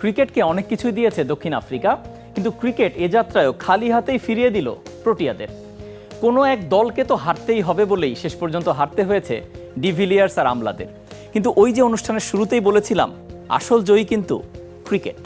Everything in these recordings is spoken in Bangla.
ক্রিকেটকে অনেক কিছুই দিয়েছে দক্ষিণ আফ্রিকা, কিন্তু ক্রিকেট এ যাত্রায়ও খালি হাতেই ফিরিয়ে দিল প্রোটিয়াদের। কোনো এক দলকে তো হারতেই হবে বলেই শেষ পর্যন্ত হারতে হয়েছে ডিভিলিয়ার্স আর আমলাদের। কিন্তু ওই যে অনুষ্ঠানের শুরুতেই বলেছিলাম, আসল জয়ী কিন্তু ক্রিকেট।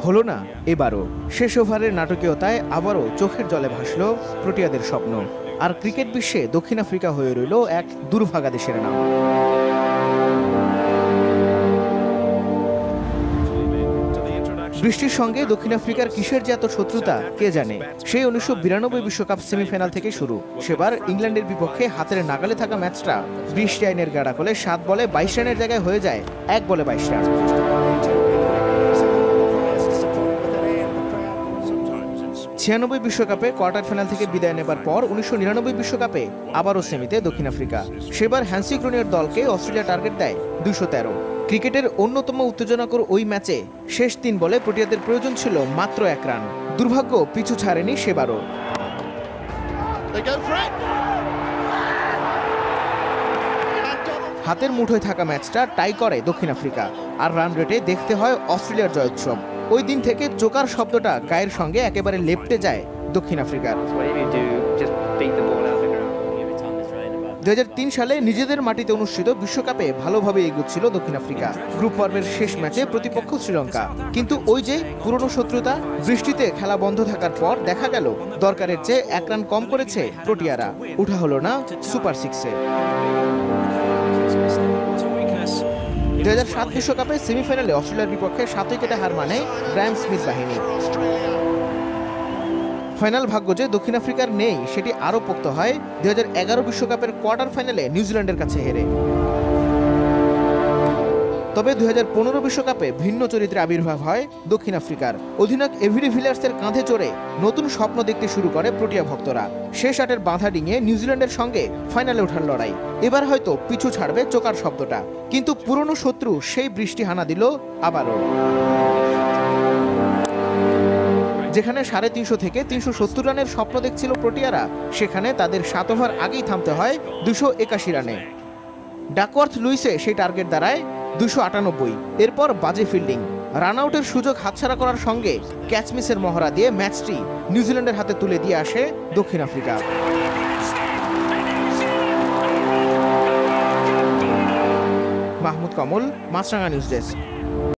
হলো না এবারও। শেষ ওভারের নাটকীয়তায় আবারও চোখের জলে ভাসল প্রোটিয়াদের স্বপ্ন। আর ক্রিকেট বিশ্বে দক্ষিণ আফ্রিকা হয়ে রইল এক দুর্ভাগা দেশের নাম। বৃষ্টির সঙ্গে দক্ষিণ আফ্রিকার কিসের যে এত শত্রুতা কে জানে। সেই 1992 বিশ্বকাপ সেমিফাইনাল থেকে শুরু। সেবার ইংল্যান্ডের বিপক্ষে হাতের নাগালে থাকা ম্যাচটা বৃষ্টি আইনের গাড়াকলে 7 বলে 22 রানের জায়গায় হয়ে যায় 1 বলে 22 রান। 96 বিশ্বকাপে কোয়ার্টার ফাইনাল থেকে বিদায় নেবার পর 1999 বিশ্বকাপে আবারও সেমিতে দক্ষিণ আফ্রিকা। সেবার হ্যান্সি ক্রুনিয়ার দলকে অস্ট্রেলিয়া টার্গেট দেয় 213। ক্রিকেটের অন্যতম উত্তেজনাকর ওই ম্যাচে শেষ 3 বলে প্রোটিয়াদের প্রয়োজন ছিল মাত্র 1 রান। দুর্ভাগ্য পিছু ছাড়েনি সেবারও। হাতের মুঠোয় থাকা ম্যাচটা টাই করে দক্ষিণ আফ্রিকা, আর রান রেটে দেখতে হয় অস্ট্রেলিয়ার জয়োৎসব। ওই দিন থেকে জোকার শব্দটা গায়ের সঙ্গে একেবারে লেপ্টে যায় দক্ষিণ আফ্রিকার। 2003 সালে নিজেদের মাটিতে অনুষ্ঠিত বিশ্বকাপে ভালোভাবে এগোচ্ছিল দক্ষিণ আফ্রিকা। গ্রুপ পর্বের শেষ ম্যাচে প্রতিপক্ষ শ্রীলঙ্কা। কিন্তু ওই যে পুরনো শত্রুতা, বৃষ্টিতে খেলা বন্ধ থাকার পর দেখা গেল দরকারের চেয়ে 1 রান কম করেছে প্রোটিয়ারা। উঠা হলো না সুপার 6-এ। 2007 বিশ্বকাপে সেমিফাইনালে অস্ট্রেলিয়ার বিপক্ষে 7 উইকেটে হার মানে গ্রায়াম স্মিথ বাহিনী। ফাইনাল ভাগ্য যে দক্ষিণ আফ্রিকার নেই সেটি আরও পোক্ত হয় 2011 বিশ্বকাপের কোয়ার্টার ফাইনালে নিউজিল্যান্ডের কাছে হেরে। তবে 2015 বিশ্বকাপে ভিন্ন চরিত্রে আবির্ভাব হয় দক্ষিণ আফ্রিকার। অধিনায়ক এভি ডি ভিলিয়ার্সের কাঁধে চড়ে নতুন স্বপ্ন দেখতে শুরু করে প্রোটিয়া ভক্তরা। শেষ 8-এর বাঁধা ডিঙে নিউজিল্যান্ডের সঙ্গে ফাইনালে ওঠার লড়াই। এবার হয়তো পিছু ছাড়বে চোকার শব্দটা, কিন্তু পুরনো শত্রু সেই বৃষ্টি হানা দিল আবারও। যেখানে 350 থেকে 370 রানের স্বপ্ন দেখছিল প্রোটিয়ারা, সেখানে তাদের 7 ওভার আগেই থামতে হয় 281 রানে। ডাকওয়ার্থ লুইসে সেই টার্গেট দাঁড়ায় 298। এরপর বাজে ফিল্ডিং, রান আউটের সুযোগ হাতছাড়া করার সঙ্গে ক্যাচ মিসের মহড়া দিয়ে ম্যাচটি নিউজিল্যান্ডের হাতে তুলে দিয়ে আসে দক্ষিণ আফ্রিকা। মাহমুদ কমল, মাছরাঙা নিউজ ডেস্ক।